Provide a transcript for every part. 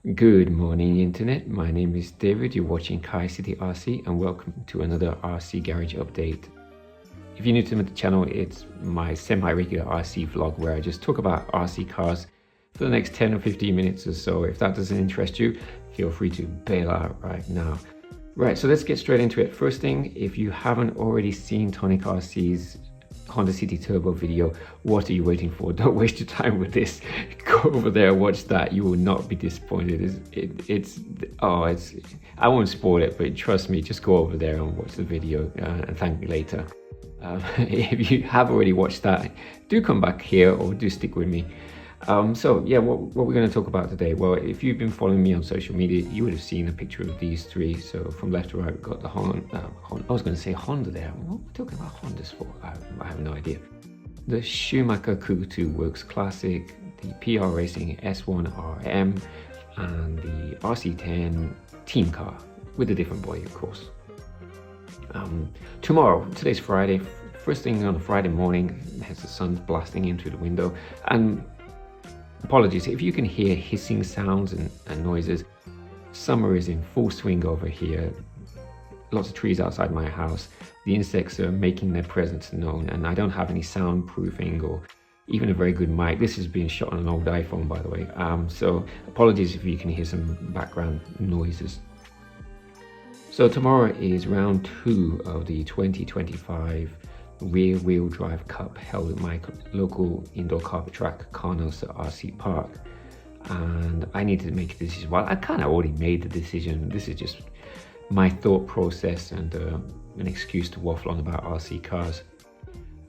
Good morning, Internet. My name is David. You're watching Kyosho RC, and welcome to another RC Garage update. If you're new to the channel, it's my semi-regular RC vlog where I just talk about RC cars for the next 10 or 15 minutes or so. If that doesn't interest you, feel free to bail out right now. Right, so let's get straight into it. First thing, if you haven't already seen TONIC RC's Honda City Turbo video, what are you waiting for? Don't waste your time with this. Go over there, watch that. You will not be disappointed. I won't spoil it, but trust me, just go over there and watch the video and thank me later. If you have already watched that, do come back here or do stick with me. So yeah, what we're going to talk about today, well, if you've been following me on social media, you would have seen a picture of these three. So from left to right, we've got the Honda, I was going to say Honda there. What are we talking about Hondas for? I have no idea. The Schumacher Cougar 2 Works Classic, the PR Racing S1RM, and the RC10 team car with a different body, of course. Today's Friday, first thing on a Friday morning, as the sun's blasting in through the window, and apologies if you can hear hissing sounds and noises. Summer is in full swing over here. Lots of trees outside my house. The insects are making their presence known, and I don't have any soundproofing or even a very good mic. This is being shot on an old iPhone, by the way. So apologies if you can hear some background noises. So tomorrow is round 2 of the 2025 Rear-Wheel Drive Cup held at my local indoor carpet track, Carnosa RC Park. And I need to make a decision. Well, I kind of already made the decision. This is just my thought process and an excuse to waffle on about RC cars.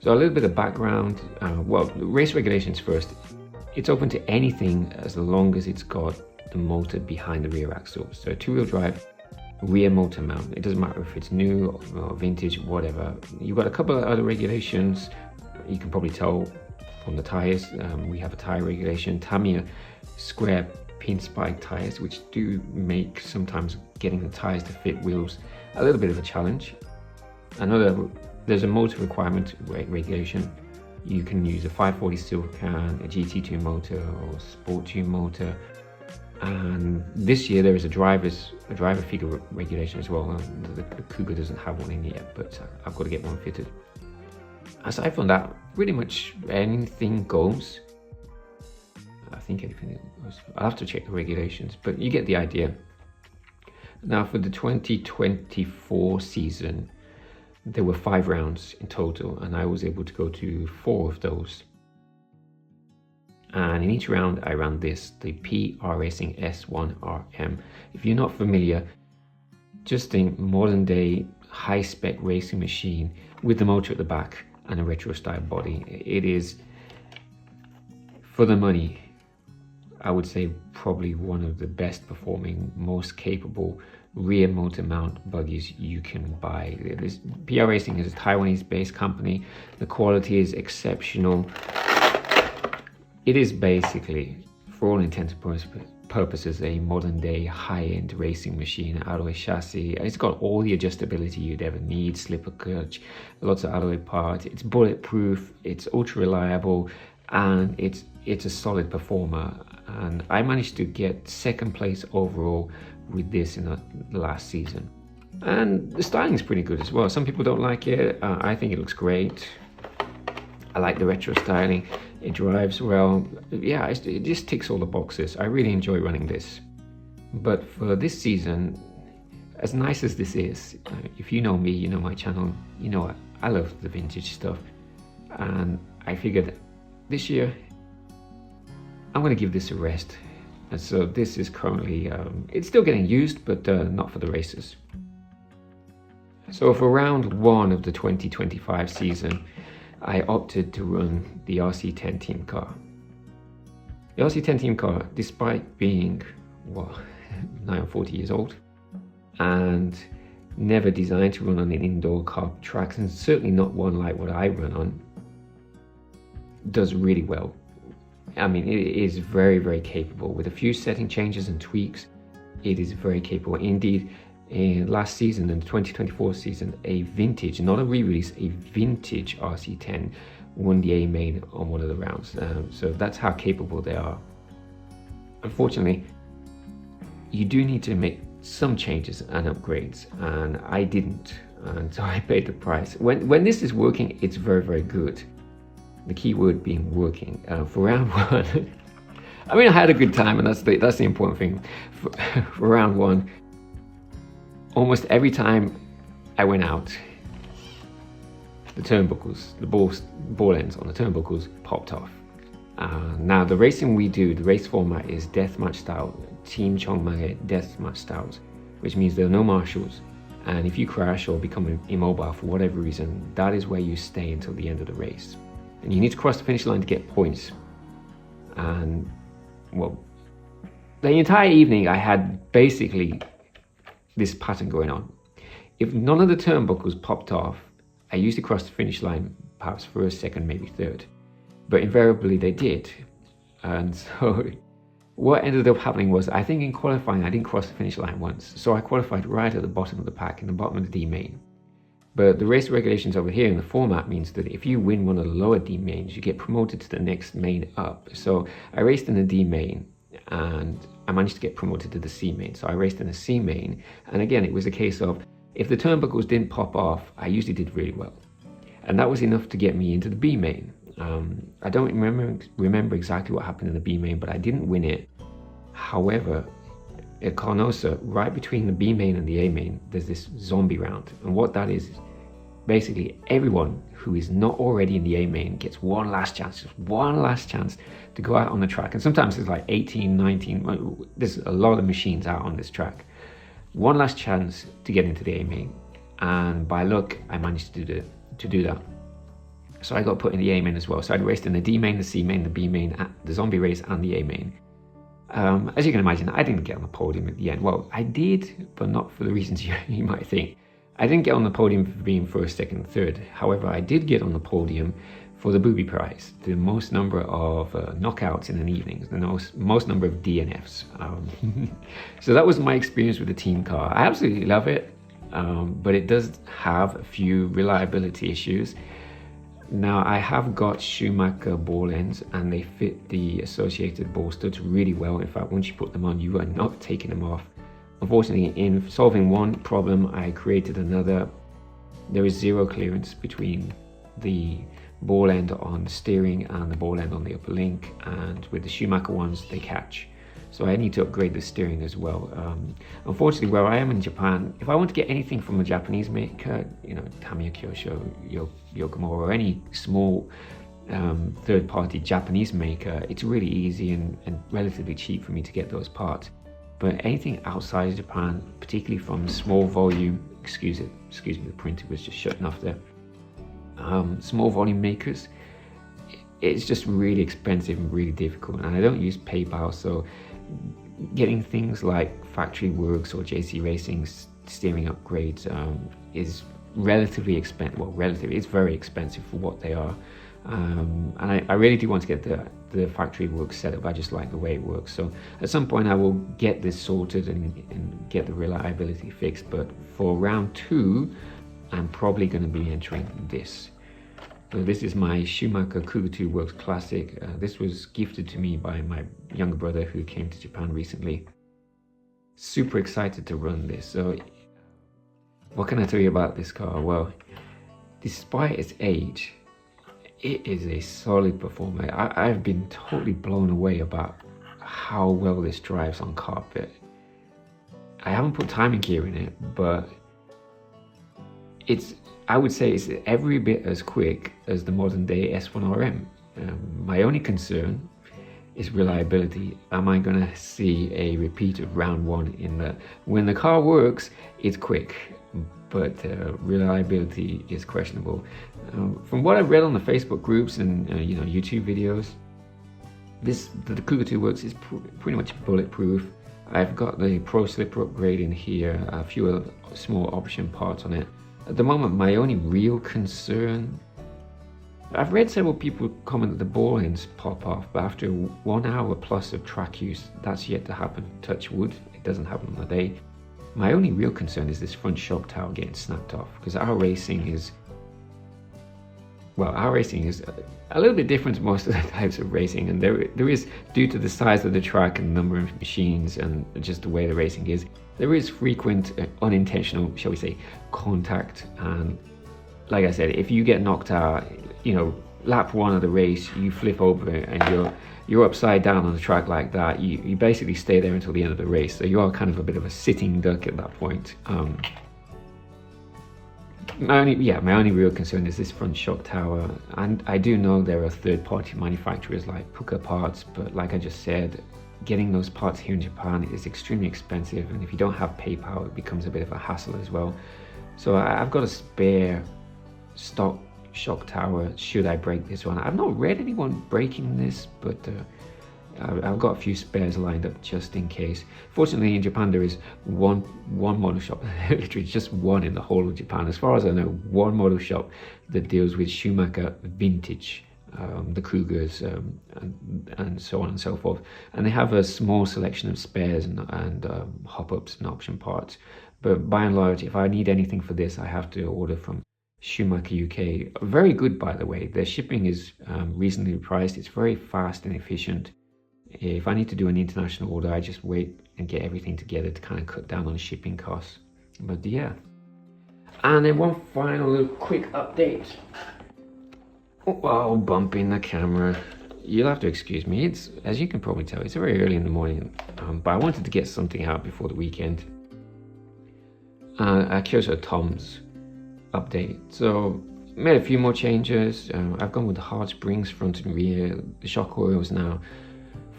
So a little bit of background. Well, the race regulations first. It's open to anything as long as it's got the motor behind the rear axle. So two-wheel drive, rear motor mount. It doesn't matter if it's new or vintage, whatever. You've got a couple of other regulations. You can probably tell from the tires. We have a tire regulation, Tamiya square pin spike tires, which do make sometimes getting the tires to fit wheels a little bit of a challenge. There's a motor requirement regulation. You can use a 540 Silcan, a GT2 motor or Sport Tune motor. And this year there is a driver figure regulation as well. The Cougar doesn't have one in yet, but I've got to get one fitted. Aside from that, pretty much anything goes. I think anything goes. I'll have to check the regulations, but you get the idea. Now for the 2024 season, there were 5 rounds in total, and I was able to go to 4 of those. And in each round, I ran the PR Racing S1RM. If you're not familiar, just think modern day high spec racing machine with the motor at the back and a retro style body. It is, for the money, I would say probably one of the best performing, most capable rear motor mount buggies you can buy. PR Racing is a Taiwanese based company. The quality is exceptional. It is basically, for all intents and purposes, a modern day high-end racing machine, alloy chassis. It's got all the adjustability you'd ever need, slipper clutch, lots of alloy parts. It's bulletproof, it's ultra reliable, and it's a solid performer. And I managed to get 2nd place overall with this in the last season. And the styling is pretty good as well. Some people don't like it. I think it looks great. I like the retro styling. It drives well. Yeah, it just ticks all the boxes. I really enjoy running this. But for this season, as nice as this is, if you know me, you know my channel, you know I love the vintage stuff. And I figured this year, I'm going to give this a rest. And so this is currently, it's still getting used, but not for the races. So for round 1 of the 2025 season, I opted to run the RC10 team car. The RC10 team car, despite being, well, 9 or 40 years old and never designed to run on an indoor carpet track, and certainly not one like what I run on, does really well. I mean, it is very, very capable. With a few setting changes and tweaks, it is very capable. Indeed, last season, in the 2024 season, a vintage, not a re-release, a vintage RC10 won the A main on one of the rounds. So that's how capable they are. Unfortunately, you do need to make some changes and upgrades, and I didn't, and so I paid the price. When this is working, it's very, very good. The key word being working. For round one, I mean, I had a good time, and that's the important thing. For round one, almost every time I went out, the turnbuckles, the ball ends on the turnbuckles popped off. Now the racing we do, the race format is deathmatch style, Team Chongmage deathmatch styles, which means there are no marshals. And if you crash or become immobile for whatever reason, that is where you stay until the end of the race. And you need to cross the finish line to get points. And well, the entire evening I had basically this pattern going on. If none of the turnbuckles popped off, I used to cross the finish line perhaps first, second, maybe third. But invariably they did. And so what ended up happening was, I think in qualifying I didn't cross the finish line once. So I qualified right at the bottom of the pack, in the bottom of the D main. But the race regulations over here in the format means that if you win one of the lower D mains, you get promoted to the next main up. So I raced in the D main and I managed to get promoted to the C main. So I raced in the C main, and again it was a case of, if the turnbuckles didn't pop off, I usually did really well. And that was enough to get me into the B main. I don't remember exactly what happened in the B main, but I didn't win it. However, at Carnosa, right between the B main and the A main, there's this zombie round. And what that is basically everyone who is not already in the A main gets one last chance, just one last chance to go out on the track. And sometimes it's like 18, 19, there's a lot of machines out on this track. One last chance to get into the A main. And by luck, I managed to do that. So I got put in the A main as well. So I'd raced in the D main, the C main, the B main, the zombie race, and the A main. As you can imagine, I didn't get on the podium at the end. Well, I did, but not for the reasons you might think. I didn't get on the podium for being first, second, third. However, I did get on the podium for the booby prize, the most number of knockouts in an evening, the most number of DNFs. So that was my experience with the team car. I absolutely love it, but it does have a few reliability issues. Now, I have got Schumacher ball ends, and they fit the associated ball studs really well. In fact, once you put them on, you are not taking them off. Unfortunately, in solving one problem, I created another. There is zero clearance between the ball end on the steering and the ball end on the upper link, and with the Schumacher ones, they catch. So I need to upgrade the steering as well. Unfortunately, where I am in Japan, if I want to get anything from a Japanese maker, you know, Tamiya, Kyosho, Yokomo, or any small third-party Japanese maker, it's really easy and relatively cheap for me to get those parts. But anything outside of Japan, particularly from small volume, excuse me, the printer was just shutting off there. Small volume makers, it's just really expensive and really difficult, and I don't use PayPal, so getting things like Factory Works or JC Racing's steering upgrades is relatively expensive. Well, relatively, it's very expensive for what they are. And I really do want to get the Factory Works set up. I just like the way it works. So at some point I will get this sorted and get the reliability fixed. But for round 2, I'm probably going to be entering this. So this is my Schumacher Cougar 2 Works Classic. This was gifted to me by my younger brother who came to Japan recently. Super excited to run this. So what can I tell you about this car? Well, despite its age, it is a solid performer. I've been totally blown away about how well this drives on carpet. I haven't put timing gear in it, but I would say it's every bit as quick as the modern day S1RM. My only concern is reliability. Am I going to see a repeat of round 1 in that? When the car works, it's quick, but reliability is questionable. From what I've read on the Facebook groups and YouTube videos, the Cougar 2 Works is pretty much bulletproof. I've got the Pro Slipper upgrade in here, a few other small option parts on it. At the moment, my only real concern, I've read several people comment that the ball ends pop off, but after 1 hour plus of track use, that's yet to happen. Touch wood, it doesn't happen on the day. My only real concern is this front shock tower getting snapped off, because our racing is well, our racing is a little bit different to most of the types of racing, and there is, due to the size of the track and the number of machines and just the way the racing is, there is frequent unintentional, shall we say, contact. And like I said, if you get knocked out, you know, lap one of the race, you flip over and you're upside down on the track like that, you basically stay there until the end of the race. So you are kind of a bit of a sitting duck at that point. My only real concern is this front shock tower, and I do know there are third-party manufacturers like Cougar parts, but like I just said, getting those parts here in Japan is extremely expensive, and if you don't have PayPal, it becomes a bit of a hassle as well. So I've got a spare stock shock tower should I break this one. I've not read anyone breaking this, but I've got a few spares lined up just in case. Fortunately, in Japan there is one model shop, literally just one in the whole of Japan, as far as I know, one model shop that deals with Schumacher vintage, the Cougars, and so on and so forth. And they have a small selection of spares and hop-ups and option parts. But by and large, if I need anything for this, I have to order from Schumacher UK. Very good, by the way. Their shipping is reasonably priced. It's very fast and efficient. If I need to do an international order, I just wait and get everything together to kind of cut down on shipping costs. But yeah. And then one final little quick update. Oh, bumping the camera. You'll have to excuse me. It's, as you can probably tell, it's very early in the morning. But I wanted to get something out before the weekend. A Kyosho TOMS update. So made a few more changes. I've gone with the hard springs front and rear. The shock oil is now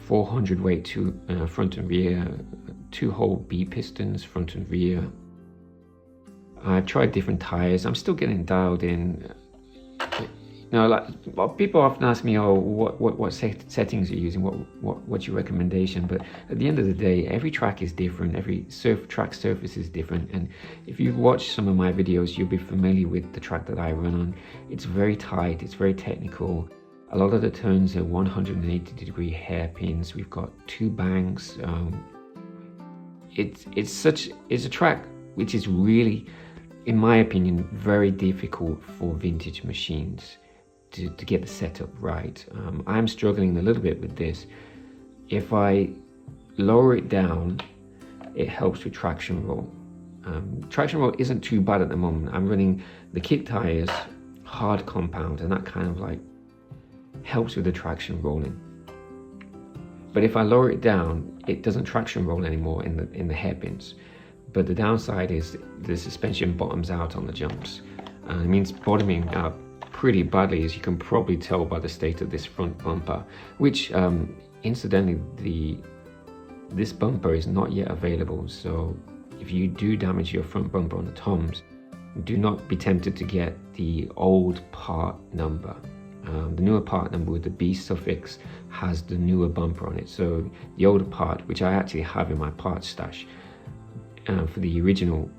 400 weight to front and rear, 2-hole B pistons front and rear. I've tried different tires. I'm still getting dialed in. You know, like people often ask me, oh, what settings are you using? What's your recommendation? But at the end of the day, every track is different. Every track surface is different. And if you've watched some of my videos, you'll be familiar with the track that I run on. It's very tight. It's very technical. A lot of the turns are 180-degree hairpins. We've got 2 banks. It's a track which is really, in my opinion, very difficult for vintage machines to get the setup right. I'm struggling a little bit with this. If I lower it down, it helps with traction roll. Traction roll isn't too bad at the moment. I'm running the kit tires, hard compound, and that kind of like helps with the traction rolling. But if I lower it down, it doesn't traction roll anymore in the hairpins. But the downside is the suspension bottoms out on the jumps. It means bottoming out pretty badly, as you can probably tell by the state of this front bumper, which incidentally, this bumper is not yet available. So if you do damage your front bumper on the TOMS, do not be tempted to get the old part number. The newer part number with the B suffix has the newer bumper on it. So the older part, which I actually have in my parts stash for the original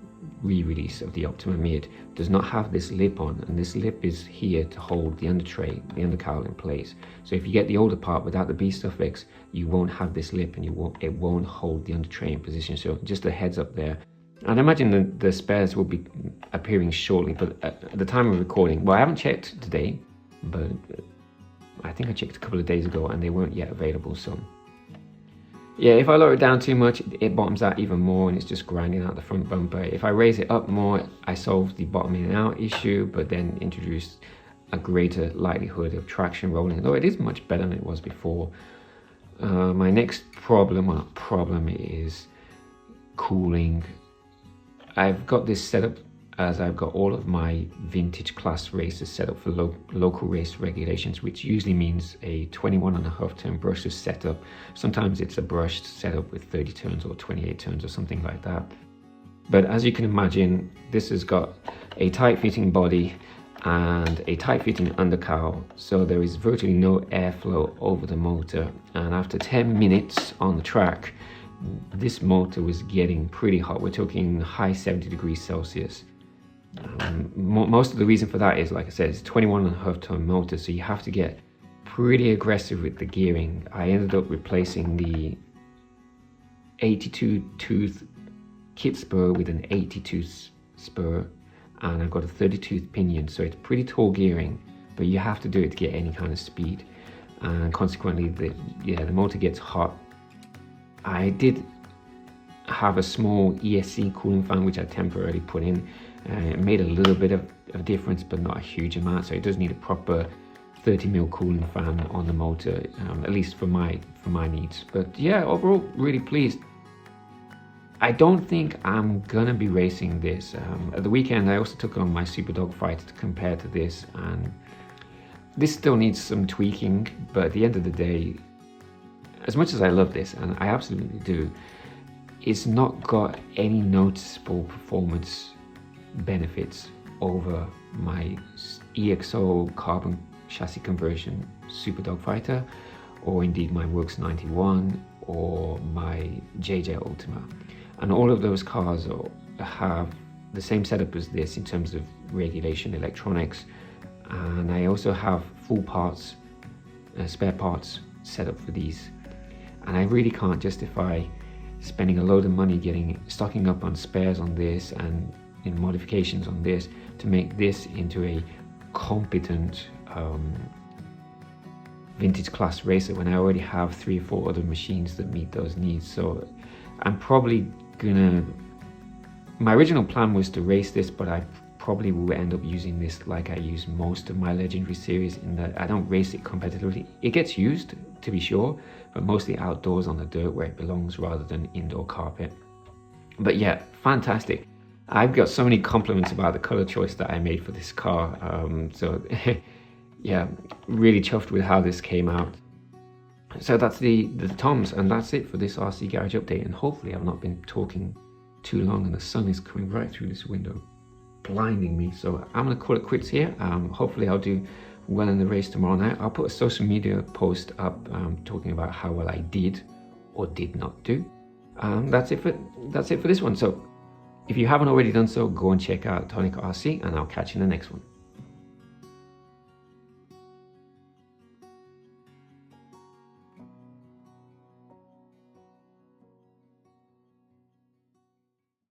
re-release of the Optima Mid, does not have this lip on, and this lip is here to hold the under tray, the undercowl in place. So if you get the older part without the B suffix, you won't have this lip, and it won't hold the under tray in position. So just a heads up there. And I imagine the spares will be appearing shortly, but at the time of recording, well, I haven't checked today, but I think I checked a couple of days ago and they weren't yet available. So yeah, if I lower it down too much, it bottoms out even more and it's just grinding out the front bumper. If I raise it up more, I solve the bottoming out issue, but then introduce a greater likelihood of traction rolling, though it is much better than it was before. My next problem is cooling. I've got this set up as I've got all of my vintage class races set up for local race regulations, which usually means a 21.5 turn brushless setup. Sometimes it's a brushed setup with 30 turns or 28 turns or something like that. But as you can imagine, this has got a tight fitting body and a tight fitting undercowl, so there is virtually no airflow over the motor. And after 10 minutes on the track, this motor was getting pretty hot. We're talking high 70 degrees Celsius. Most of the reason for that is, like I said, it's 21.5 ton motor, so you have to get pretty aggressive with the gearing. I ended up replacing the 82 tooth kit spur with an 80 tooth spur, and I've got a 30 tooth pinion, so it's pretty tall gearing. but you have to do it to get any kind of speed, and consequently the motor gets hot. I did have a small ESC cooling fan which I temporarily put in. It made a little bit of difference, but not a huge amount, so it does need a proper 30mm cooling fan on the motor, at least for my needs. But yeah, overall really pleased. I don't think I'm gonna be racing this. At the weekend I also took on my Super Dogfighter to compare to this, and this still needs some tweaking, but at the end of the day, as much as I love this, and I absolutely do, it's not got any noticeable performance benefits over my EXO carbon chassis conversion Super Dogfighter, or indeed my Works 91 or my JJ Ultima. And all of those cars have the same setup as this in terms of regulation electronics, and I also have full parts, spare parts set up for these, and I really can't justify spending a load of money stocking up on spares on this and in modifications on this to make this into a competent vintage class racer when I already have 3 or 4 other machines that meet those needs. So I'm probably gonna, my original plan was to race this, but I probably will end up using this like I use most of my Legendary series, in that I don't race it competitively. It gets used, to be sure, but mostly outdoors on the dirt where it belongs rather than indoor carpet. But yeah, fantastic. I've got so many compliments about the color choice that I made for this car. So yeah, really chuffed with how this came out. So that's the Toms, and that's it for this RC Garage update. And hopefully I've not been talking too long, and the sun is coming right through this window, blinding me. So I'm gonna call it quits here. Hopefully I'll do well in the race tomorrow night. I'll put a social media post up talking about how well I did or did not do. That's it for this one. So if you haven't already done so, go and check out TONIC RC, and I'll catch you in the next one.